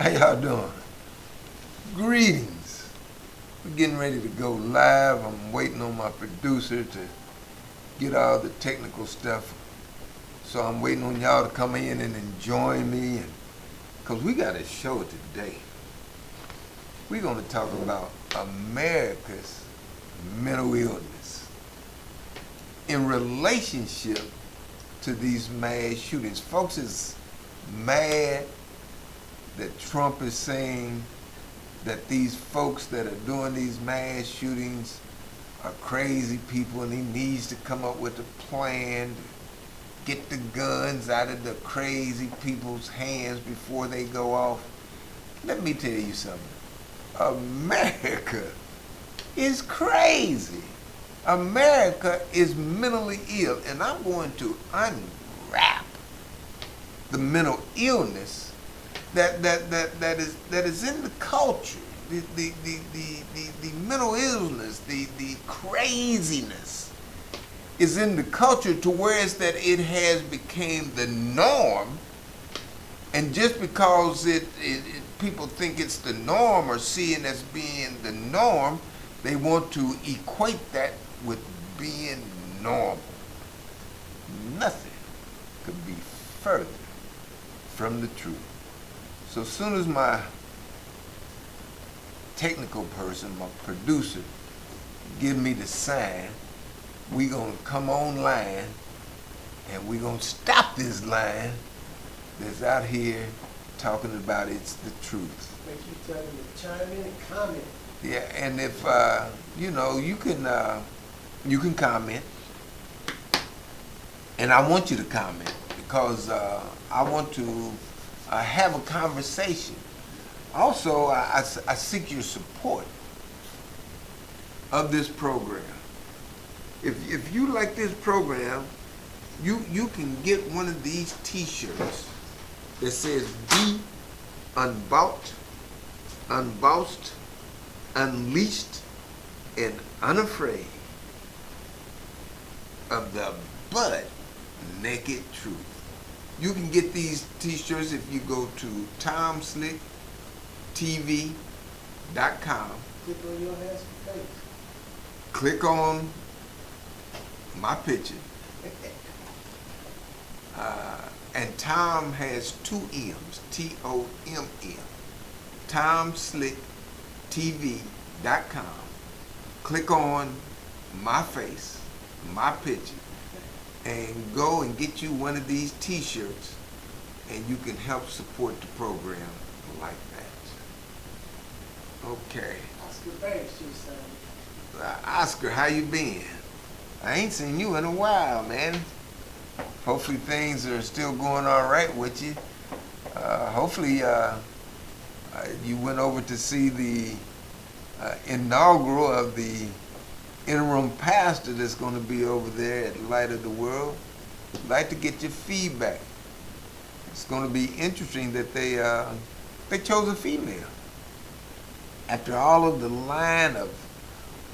How y'all doing? Greetings. We're getting ready to go live. I'm waiting on my producer to get all the technical stuff. So I'm waiting on y'all to come in and join me, because we got a show today. We're going to talk about America's mental illness in relationship to these mass shootings. Folks is mad that Trump is saying that these folks that are doing these mass shootings are crazy people, and he needs to come up with a plan to get the guns out of the crazy people's hands before they go off. Let me tell you something. America is crazy. America is mentally ill, and I'm going to unwrap the mental illness that is in the culture, the mental illness, the craziness is in the culture, to where it's that it has become the norm, and just because people think it's the norm or see it as being the norm, they want to equate that with being normal. Nothing could be further from the truth. So as soon as my technical person, my producer, give me the sign, we gonna come online and we gonna stop this line that's out here talking about it's the truth. Make you tell them to chime in and comment. Yeah, and if you can comment, and I want you to comment, because I want to have a conversation. Also, I seek your support of this program. If you like this program, you can get one of these T-shirts that says "Be Unbought, Unbossed, Unleashed, and Unafraid of the butt-naked truth." You can get these T-shirts if you go to TomSlickTV.com. Click on your handsome face. Click on my picture. And Tom has two M's, T-O-M-M. TomSlickTV.com. Click on my face, my picture, and go and get you one of these T-shirts, and you can help support the program like that. Okay. Oscar Banks just signed. Oscar, how you been? I ain't seen you in a while, man. Hopefully things are still going all right with you. Hopefully you went over to see the inaugural of the interim pastor that's going to be over there at Light of the World. I'd like to get your feedback. It's going to be interesting that they chose a female. After all of the line of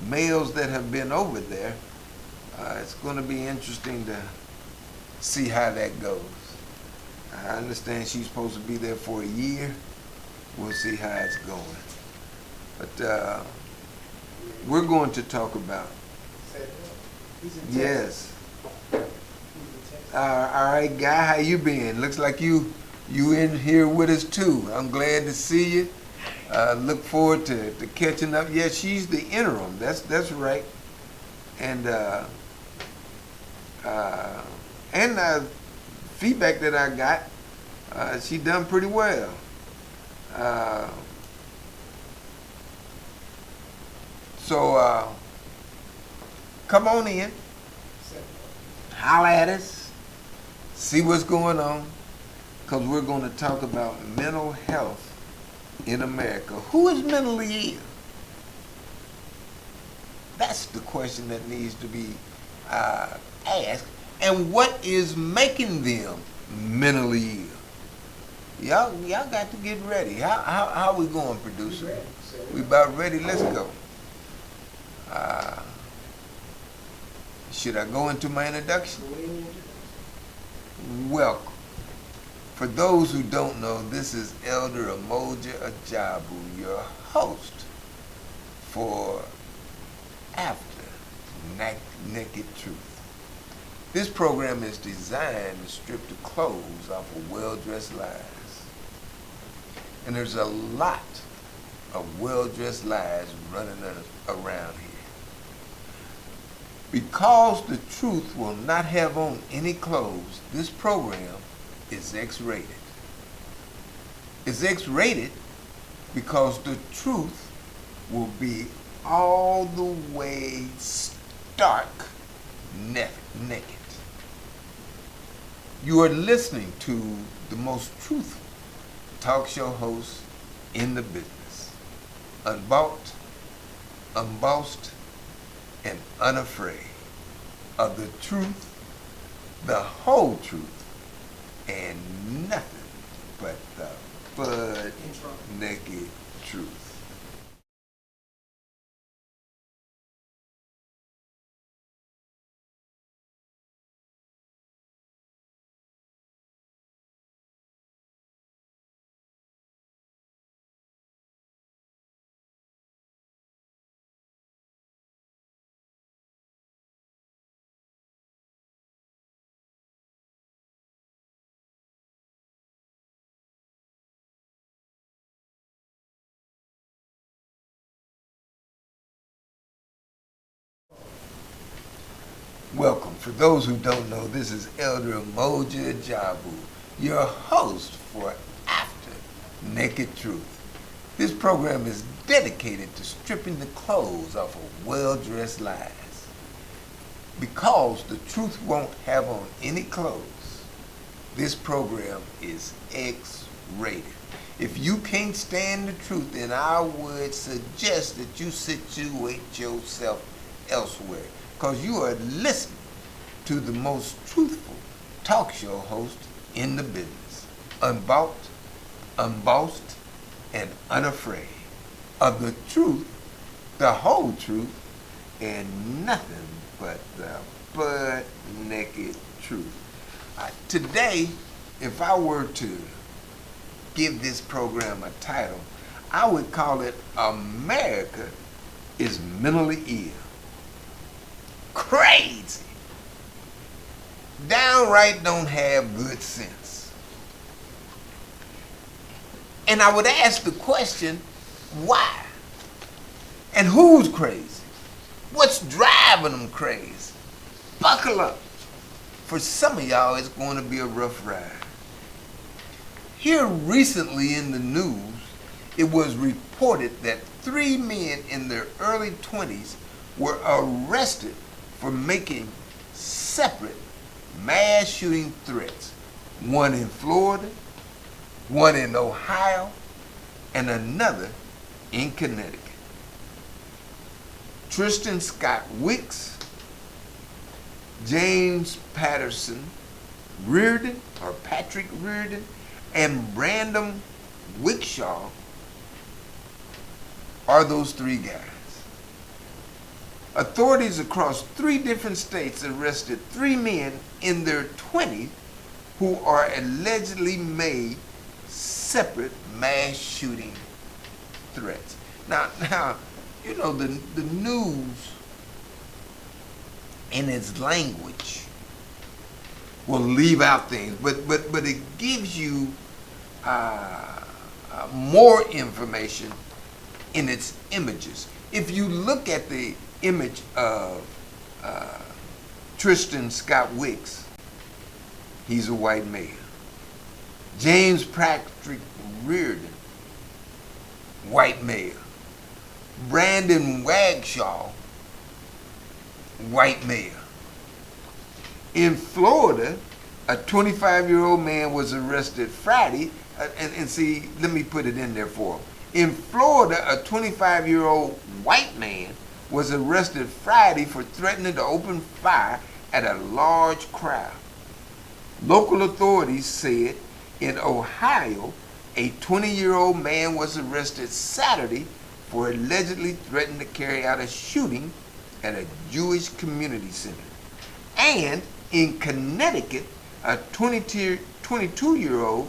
males that have been over there, it's going to be interesting to see how that goes. I understand she's supposed to be there for a year. We'll see how it's going. But we're going to talk about. Yes. All right, Guy, how you been? Looks like you in here with us too. I'm glad to see you. Look forward to catching up. Yeah, she's the interim. That's right. And feedback that I got, she done pretty well. So come on in, holler at us, see what's going on, because we're going to talk about mental health in America. Who is mentally ill? That's the question that needs to be asked. And what is making them mentally ill? Y'all got to get ready. How we going, producer? We about ready. Let's go. Should I go into my introduction? Welcome For those who don't know, this is Elder Mmoja Ajabu, your host for After Naked Truth. This program is designed to strip the clothes off of well-dressed lies. And there's a lot of well-dressed lies running around here. Because the truth will not have on any clothes, this program is X-rated. It's X-rated because the truth will be all the way stark naked. You are listening to the most truthful talk show host in the business. Unbought, unbossed, and unafraid of the truth, the whole truth, and nothing but the butt naked truth. Welcome. For those who don't know, this is Elder Mmoja Ajabu, your host for After Naked Truth. This program is dedicated to stripping the clothes off of well-dressed lies. Because the truth won't have on any clothes, this program is X-rated. If you can't stand the truth, then I would suggest that you situate yourself elsewhere, because you are listening to the most truthful talk show host in the business. Unbought, unbossed, and unafraid of the truth, the whole truth, and nothing but the butt naked truth. Today, if I were to give this program a title, I would call it America is Mentally Ill. Crazy. Downright don't have good sense. And I would ask the question, why? And who's crazy? What's driving them crazy? Buckle up. For some of y'all, it's going to be a rough ride. Here recently in the news, it was reported that 3 men in their early 20s were arrested for making separate mass shooting threats. One in Florida, one in Ohio, and another in Connecticut. Tristan Scott Wicks, James Patterson Reardon, or Patrick Reardon, and Brandon Wickshaw are those 3 guys. Authorities across 3 different states arrested 3 men in their 20s who are allegedly made separate mass shooting threats. Now, you know, the news in its language will leave out things, but it gives you more information in its images. If you look at the image of Tristan Scott Wicks, he's a white male. James Patrick Reardon, white male. Brandon Wagshaw, white male. In Florida, a 25-year-old man was arrested Friday, and see, let me put it in there for him. In Florida, a 25-year-old white man was arrested Friday for threatening to open fire at a large crowd. Local authorities said in Ohio, a 20-year-old man was arrested Saturday for allegedly threatening to carry out a shooting at a Jewish community center. And in Connecticut, a 22 22-year-old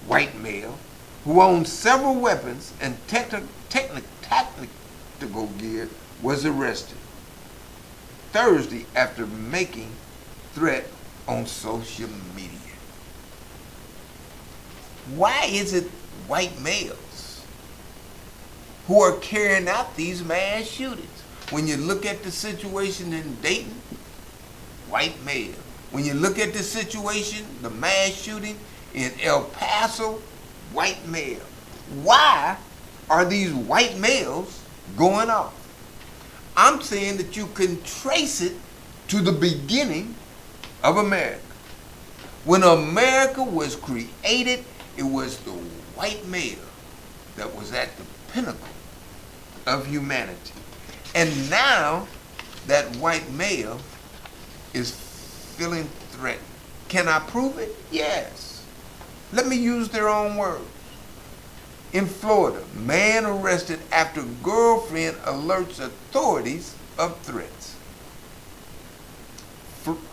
white male who owned several weapons and tactical gear was arrested Thursday after making threat on social media. Why is it white males who are carrying out these mass shootings? When you look at the situation in Dayton, white male. When you look at the situation, the mass shooting in El Paso, white male. Why are these white males going off? I'm saying that you can trace it to the beginning of America. When America was created, it was the white male that was at the pinnacle of humanity. And now that white male is feeling threatened. Can I prove it? Yes. Let me use their own words. In Florida, man arrested after girlfriend alerts authorities of threats.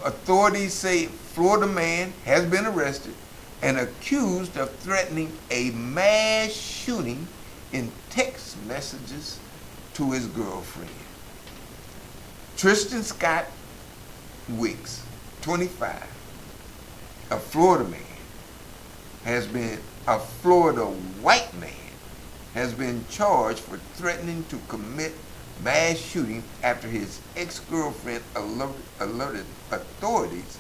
Authorities say Florida man has been arrested and accused of threatening a mass shooting in text messages to his girlfriend. Tristan Scott Wicks, 25, a Florida white man, has been charged for threatening to commit mass shooting after his ex-girlfriend alerted authorities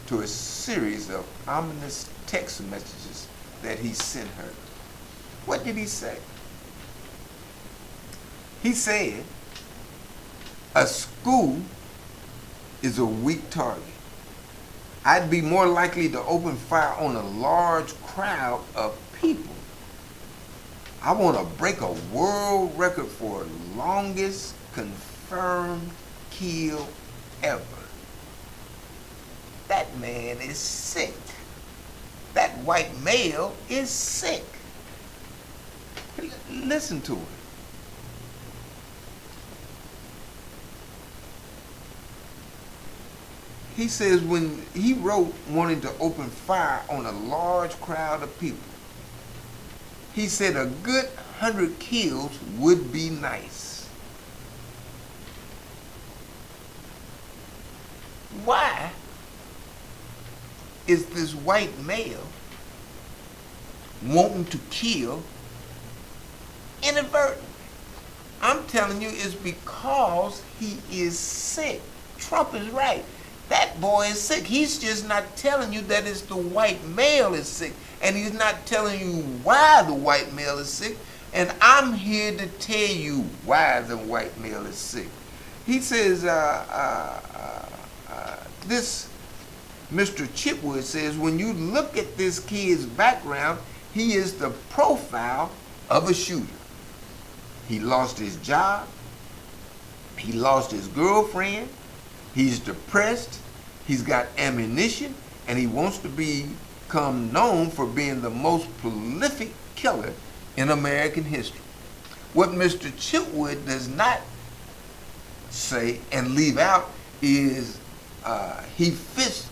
to a series of ominous text messages that he sent her. What did he say? He said, a school is a weak target. I'd be more likely to open fire on a large crowd of people. I want to break a world record for longest confirmed kill ever. That man is sick. That white male is sick. Listen to it. He says when he wrote wanting to open fire on a large crowd of people, he said a good 100 kills would be nice. Why is this white male wanting to kill inadvertently? I'm telling you, it's because he is sick. Trump is right. That boy is sick. He's just not telling you that it's the white male is sick. And he's not telling you why the white male is sick. And I'm here to tell you why the white male is sick. He says, this Mr. Chipwood says, when you look at this kid's background, he is the profile of a shooter. He lost his job. He lost his girlfriend. He's depressed, he's got ammunition, and he wants to become known for being the most prolific killer in American history. What Mr. Chipwood does not say and leave out is he fits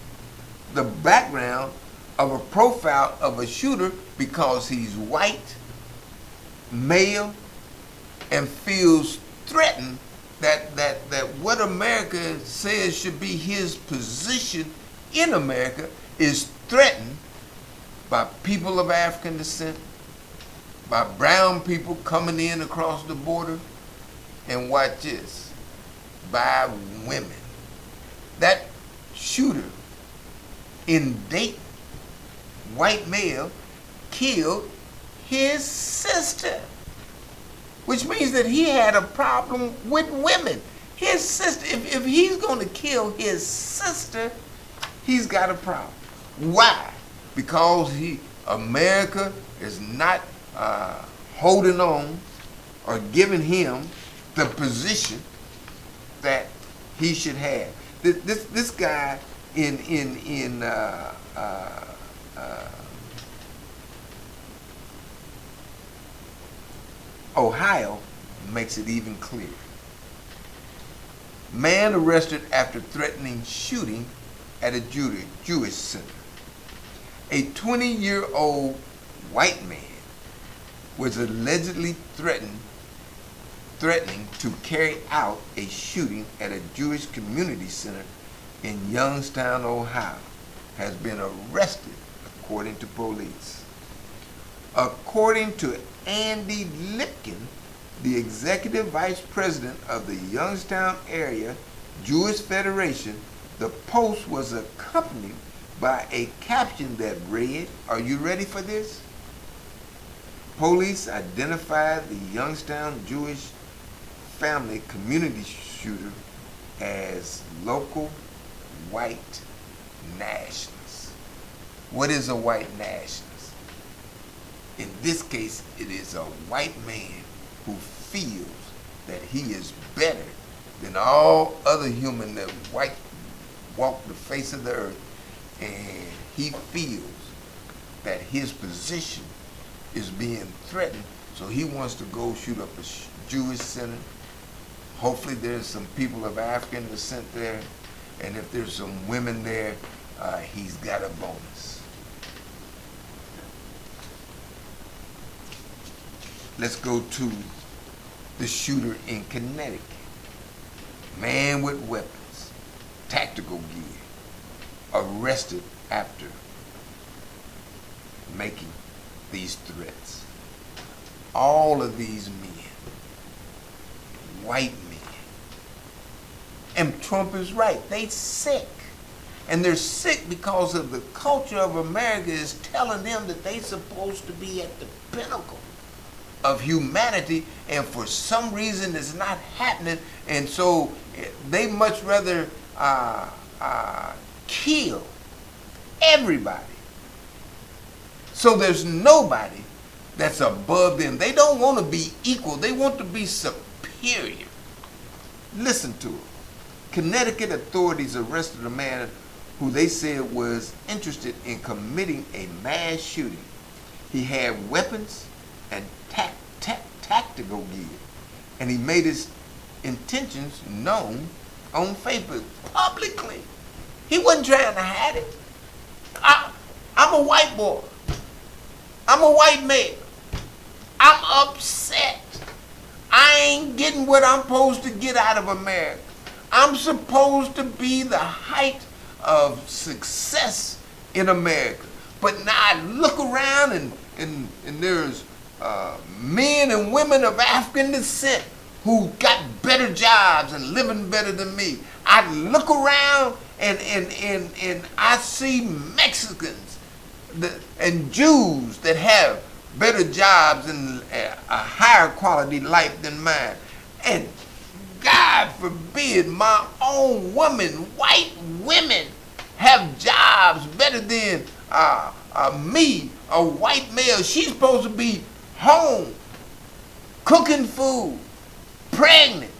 the background of a profile of a shooter because he's white, male, and feels threatened that what America says should be his position in America is threatened by people of African descent, by brown people coming in across the border, and watch this, by women. That shooter in Dayton, white male, killed his sister. Which means that he had a problem with women. His sister, if he's going to kill his sister, he's got a problem. Why? Because America is not holding on or giving him the position that he should have. This guy in Ohio makes it even clearer. Man arrested after threatening shooting at a Jewish center. A 20-year-old white man was allegedly threatening to carry out a shooting at a Jewish community center in Youngstown, Ohio, has been arrested, according to police. According to Andy Lipkin, the executive vice president of the Youngstown Area Jewish Federation, the post was accompanied by a caption that read, are you ready for this? Police identified the Youngstown Jewish family community shooter as local white nationalists. What is a white nationalist? In this case, it is a white man who feels that he is better than all other human that walk the face of the earth, and he feels that his position is being threatened, so he wants to go shoot up a Jewish center. Hopefully there's some people of African descent there, and if there's some women there, he's got a bonus. Let's go to the shooter in Connecticut. Man with weapons, tactical gear, arrested after making these threats. All of these men, white men, and Trump is right, they sick. And they're sick because of the culture of America is telling them that they're supposed to be at the pinnacle of humanity, and for some reason it's not happening, and so they much rather kill everybody. So there's nobody that's above them. They don't want to be equal. They want to be superior. Listen to it. Connecticut authorities arrested a man who they said was interested in committing a mass shooting. He had weapons and tactical gear, and he made his intentions known on Facebook publicly. He wasn't trying to hide it. I'm a white boy. I'm a white man. I'm upset. I ain't getting what I'm supposed to get out of America. I'm supposed to be the height of success in America. But now I look around and there's men and women of African descent who got better jobs and living better than me. I look around and I see Mexicans and Jews that have better jobs and a higher quality life than mine. And God forbid my own woman, white women, have jobs better than me, a white male. She's supposed to be home, cooking food, pregnant,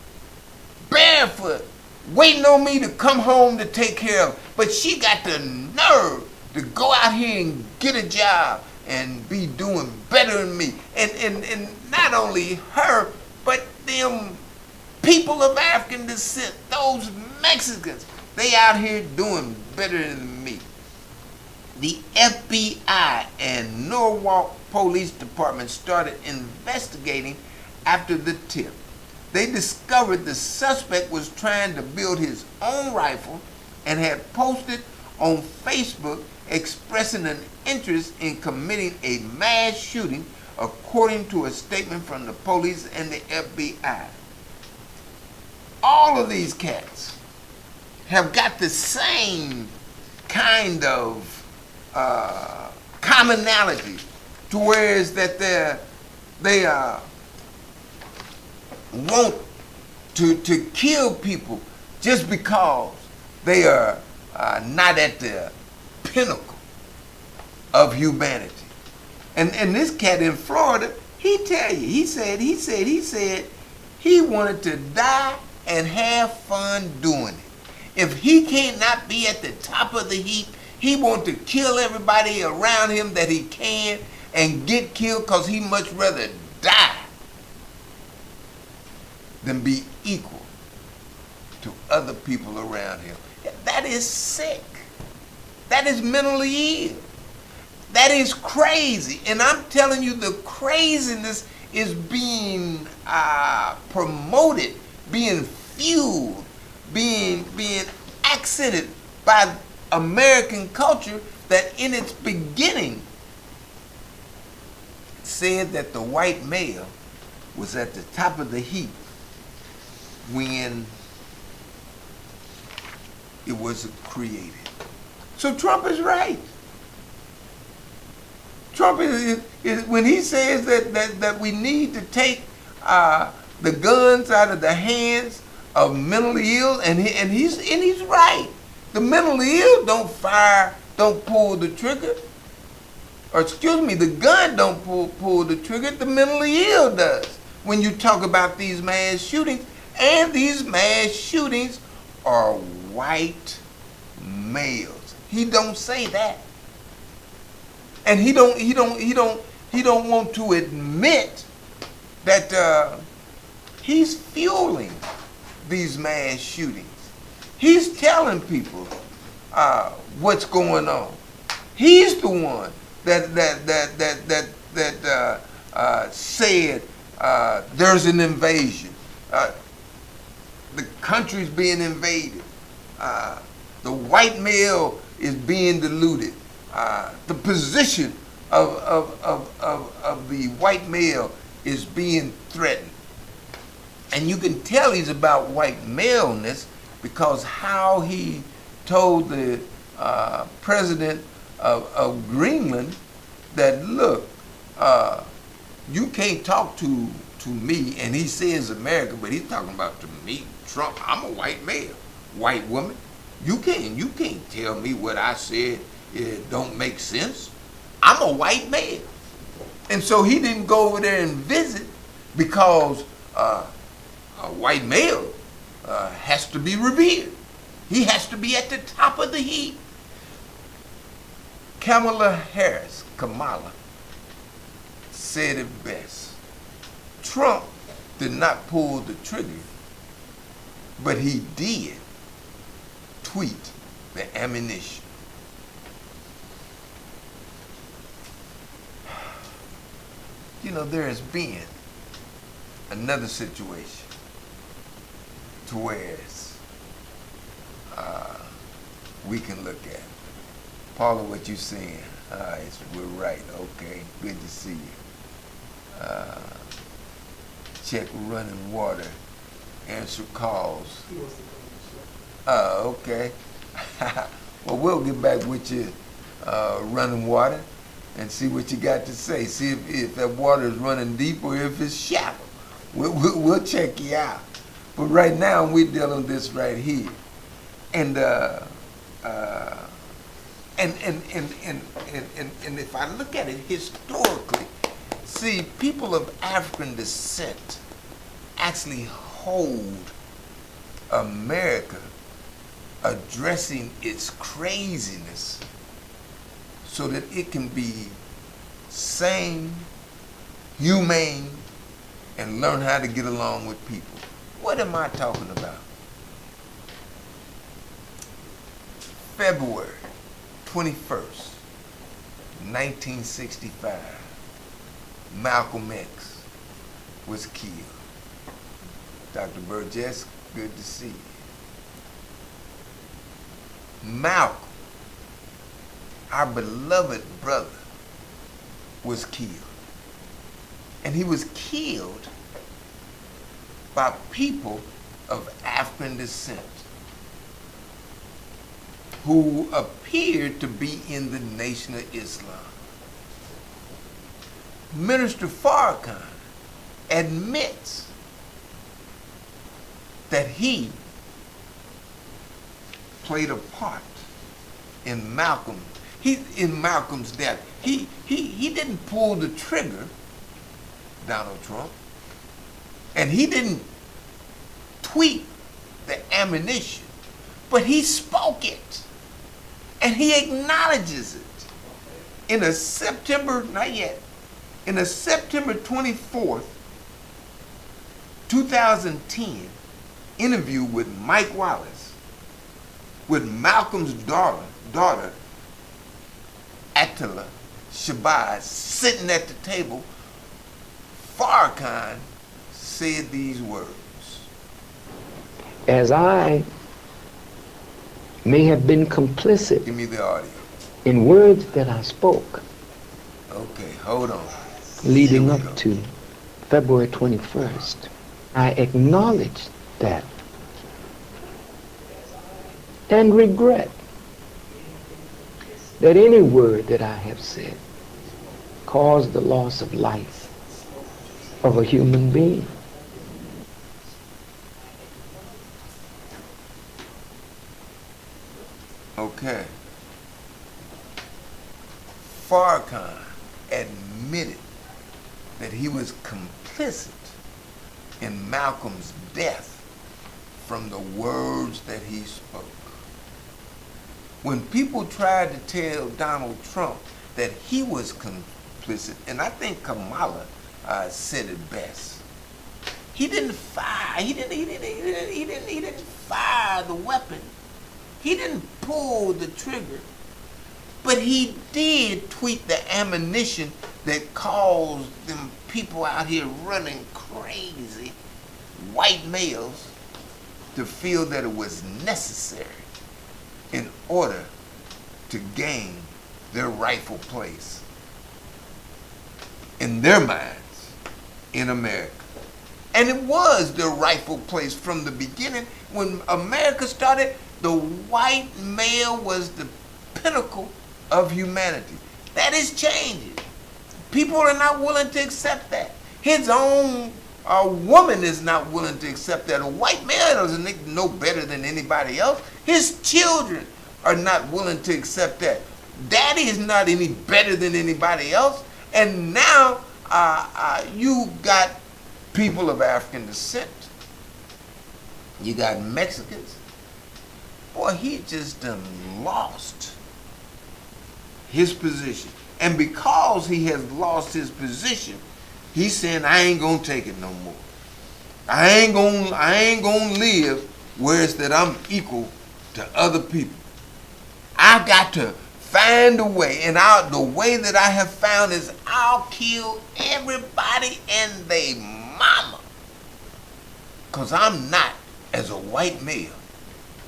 barefoot, waiting on me to come home to take care of. But she got the nerve to go out here and get a job and be doing better than me. And not only her, but them people of African descent, those Mexicans, they out here doing better than me. The FBI and Norwalk Police Department started investigating after the tip. They discovered the suspect was trying to build his own rifle and had posted on Facebook expressing an interest in committing a mass shooting, according to a statement from the police and the FBI. All of these cats have got the same kind of commonality, to where is that they want to kill people just because they are not at the pinnacle of humanity. And this cat in Florida, he said he wanted to die and have fun doing it. If he cannot be at the top of the heap, he wants to kill everybody around him that he can and get killed, because he much rather die than be equal to other people around him. That is sick. That is mentally ill. That is crazy. And I'm telling you, the craziness is being promoted, being fueled, being accented by American culture that in its beginning said that the white male was at the top of the heap when it was created. So Trump is right. Trump is when he says that we need to take the guns out of the hands of mentally ill, and he's right. The mentally ill don't pull the trigger, or excuse me, the gun don't pull the trigger. The mentally ill does. When you talk about these mass shootings, and these mass shootings are white males. He don't say that. And he don't want to admit that he's fueling these mass shootings. He's telling people what's going on. He's the one that said there's an invasion. The country's being invaded. The white male is being diluted. The position of the white male is being threatened. And you can tell he's about white maleness because how he told the president of Greenland that, look, you can't talk to me, and he says America, but he's talking about to me, Trump. I'm a white male, white woman. You can't tell me what I said it don't make sense. I'm a white male. And so he didn't go over there and visit because a white male has to be revered. He has to be at the top of the heap. Kamala, said it best. Trump did not pull the trigger, but he did tweet the ammunition. You know, there has been another situation to where we can look at. Paula, what you saying? We're right. Okay, good to see you. Check running water. Answer calls. Okay. Well, we'll get back with you, running water, and see what you got to say. See if that water is running deep or if it's shallow. We'll check you out. But right now we're dealing with this right here, and if I look at it historically, see, people of African descent actually hold America addressing its craziness so that it can be sane, humane, and learn how to get along with people. What am I talking about? February 21st, 1965, Malcolm X was killed. Dr. Burgess, good to see you. Malcolm, our beloved brother, was killed. And he was killed by people of African descent who appeared to be in the Nation of Islam. Minister Farrakhan admits that he played a part in Malcolm's death. He didn't pull the trigger, Donald Trump, and he didn't tweet the ammunition, but he spoke it, and he acknowledges it in a September 24th, 2010 interview with Mike Wallace, with Malcolm's daughter, Attila Shabazz sitting at the table, Farrakhan said these words. As I may have been complicit Give me the audio. in words that I spoke Okay, hold on. leading Here we up go. to February 21st, I acknowledge that and regret that any word that I have said caused the loss of life of a human being. Okay. Farrakhan admitted that he was complicit in Malcolm's death from the words that he spoke. When people tried to tell Donald Trump that he was complicit, and I think Kamala said it best, he didn't fire. He didn't fire the weapon. He didn't pull the trigger. But he did tweet the ammunition that caused them people out here running crazy, white males, to feel that it was necessary in order to gain their rightful place in their minds in America. And it was their rightful place from the beginning. When America started, the white male was the pinnacle of humanity. That is changing. People are not willing to accept that. His own woman is not willing to accept that. A white male doesn't know better than anybody else. His children are not willing to accept that. Daddy is not any better than anybody else. And now you got people of African descent. You got Mexicans. Boy, he just done lost his position. And because he has lost his position, he's saying, I ain't gonna take it no more. I ain't gonna live where it's that I'm equal to other people. I got to find a way, and the way that I have found is I'll kill everybody and they mama. Because I'm not, as a white male,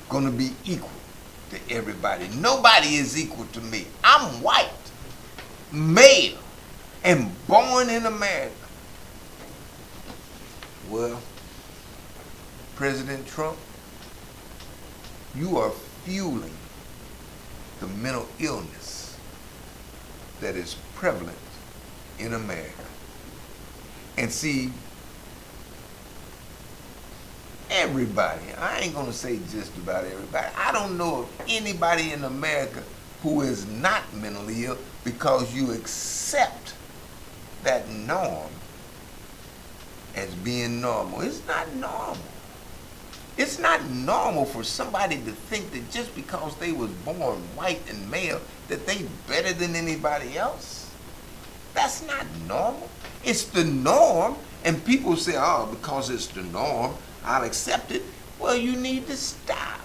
gonna be equal to everybody. Nobody is equal to me. I'm white, male, and born in America. Well, President Trump, you are fueling the mental illness that is prevalent in America. And see, everybody, I ain't gonna say just about everybody, I don't know of anybody in America who is not mentally ill, because you accept that norm as being normal. It's not normal. It's not normal for somebody to think that just because they was born white and male that they better than anybody else. That's not normal. It's the norm, and people say, oh, because it's the norm, I'll accept it. Well, you need to stop.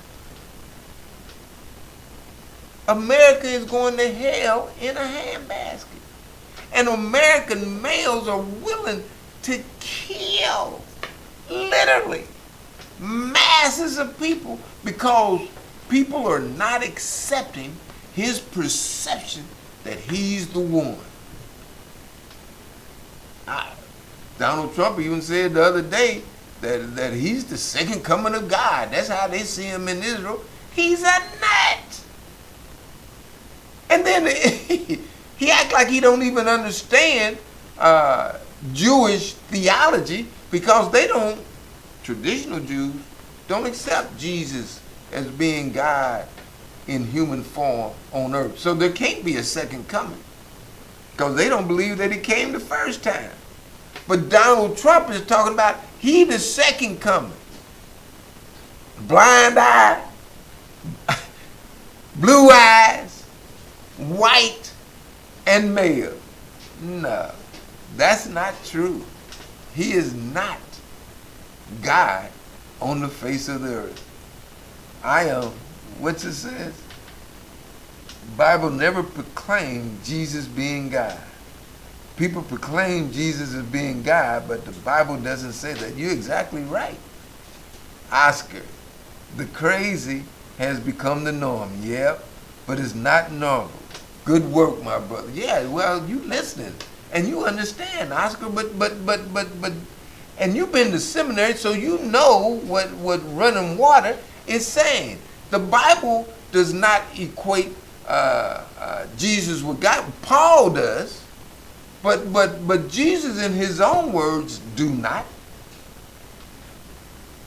America is going to hell in a handbasket. And American males are willing to kill, literally, masses of people, because people are not accepting his perception that he's the one. Donald Trump even said the other day that he's the second coming of God. That's how they see him in Israel. He's a nut. And then he act like he don't even understand Jewish theology, because they don't, traditional Jews don't accept Jesus as being God in human form on earth. So there can't be a second coming, because they don't believe that he came the first time. But Donald Trump is talking about he the second coming. Blind eye, blue eyes, white, and male. No, that's not true. He is not God on the face of the earth. I am, what's it says? Bible never proclaimed Jesus being God. People proclaim Jesus as being God, but the Bible doesn't say that. You're exactly right. Oscar, the crazy has become the norm. Yep, but it's not normal. Good work, my brother. Yeah, well, you listening and you understand, Oscar, but and you've been to seminary, so you know what running water is saying. The Bible does not equate Jesus with God. Paul does, but Jesus in his own words do not.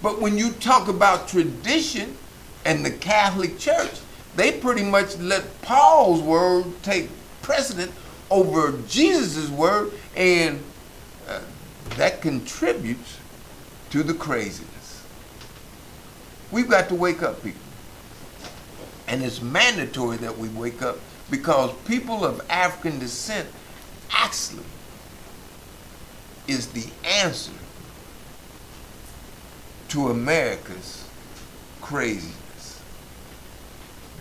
But when you talk about tradition and the Catholic Church, they pretty much let Paul's word take precedent over Jesus' word, and that contributes to the craziness. We've got to wake up, people. And it's mandatory that we wake up, because people of African descent actually is the answer to America's craziness.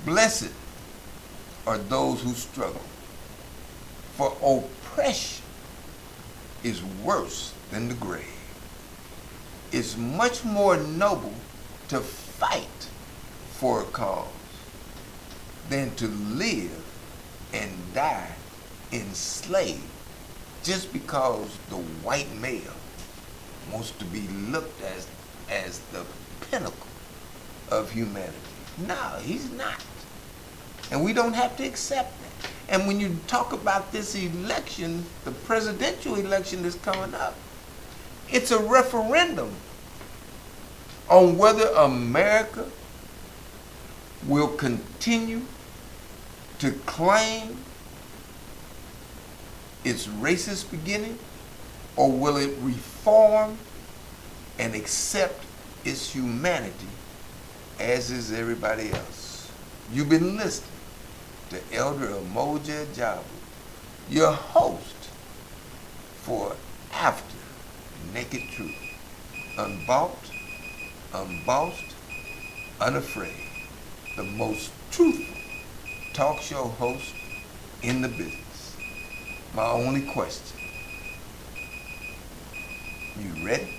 Blessed are those who struggle, for oppression is worse than the grave. It's much more noble to fight for a cause than to live and die enslaved just because the white male wants to be looked as the pinnacle of humanity. No, he's not. And we don't have to accept that. And when you talk about this election, the presidential election that's coming up, it's a referendum on whether America will continue to claim its racist beginning, or will it reform and accept its humanity as is everybody else. You've been listening to Elder Mmoja Ajabu, your host for After Naked Truth. Unbought, unbossed, unafraid. The most truthful talk show host in the business. My only question, you ready?